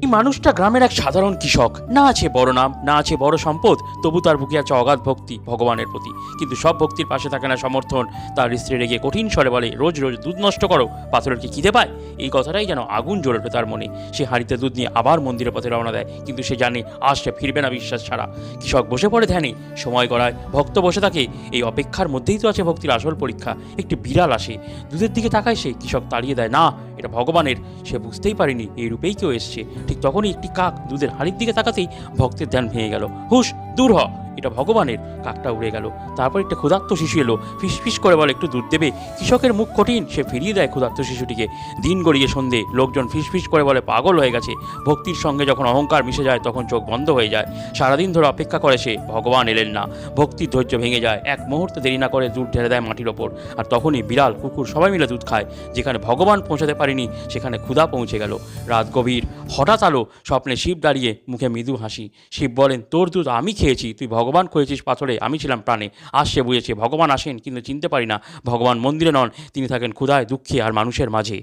এই মানুষটা গ্রামের এক সাধারণ কৃষক, না আছে বড় নাম, না আছে বড় সম্পদ, তবু তার বুকে আছে অগাধ ভক্তি ভগবানের প্রতি। কিন্তু সব ভক্তির পাশে থাকে না সমর্থন। তার স্ত্রী রেগে কঠিন স্বরে বলে, রোজ রোজ দুধ নষ্ট করো, পাথরের কি খিদে পায়? এই কথাটাই যেন আগুন জ্বলে ওঠে তার মনে। সে হাঁড়িতে দুধ নিয়ে আবার মন্দিরের পথে রওনা দেয়, কিন্তু সে জানে আজ সে ফিরবে না বিশ্বাস ছাড়া। কৃষক বসে পড়ে ধ্যানে, সময় গড়ায়, ভক্ত বসে থাকে। এই অপেক্ষার মধ্যেই তো আছে ভক্তির আসল পরীক্ষা। একটি বিড়াল আসে, দুধের দিকে তাকায় সে, কৃষক তাড়িয়ে দেয়, না, এটা ভগবানের। সে বুঝতেই পারেনি এই রূপেই কেউ এসছে। ঠিক তখনই একটি কাক দুধের হাঁড়ির দিকে তাকাতেই ভক্তের ধ্যান ভেঙে গেল। হুশ, দূর হ, এটা ভগবানের। কাকটা উড়ে গেল। তারপর একটা ক্ষুধার্ত শিশু এলো, ফিসফিস করে বলে, একটু দুধ দেবে? কৃষকের মুখ কঠিন, সে ফিরিয়ে দেয় ক্ষুধার্ত শিশুটিকে। দিন গড়িয়ে সন্ধে, লোকজন ফিসফিস করে বলে পাগল হয়ে গেছে। ভক্তির সঙ্গে যখন অহংকার মিশে যায় তখন চোখ বন্ধ হয়ে যায়। সারাদিন ধরে অপেক্ষা করে সে, ভগবান এলেন না। ভক্তির ধৈর্য ভেঙে যায়। এক মুহূর্তে দেরি না করে দুধ ঢেলে দেয় মাটির ওপর। আর তখনই বিড়াল, কুকুর সবাই মিলে দুধ খায়। যেখানে ভগবান পৌঁছাতে পারেনি সেখানে ক্ষুধা পৌঁছে গেল। রাত গভীর, হঠাৎ আলো, স্বপ্নে শিব দাঁড়িয়ে, মুখে মৃদু হাসি। শিব বলেন, তোর দুধ আমি খেয়েছি, তুই ভগবান খুঁজেছিস পাথরে, আমি ছিলাম প্রাণে। আজ সে বুঝেছে ভগবান আসেন কিন্তু চিনতে পারি না। ভগবান মন্দিরে নন, তিনি থাকেন ক্ষুধায়, দুঃখে আর মানুষের মাঝে।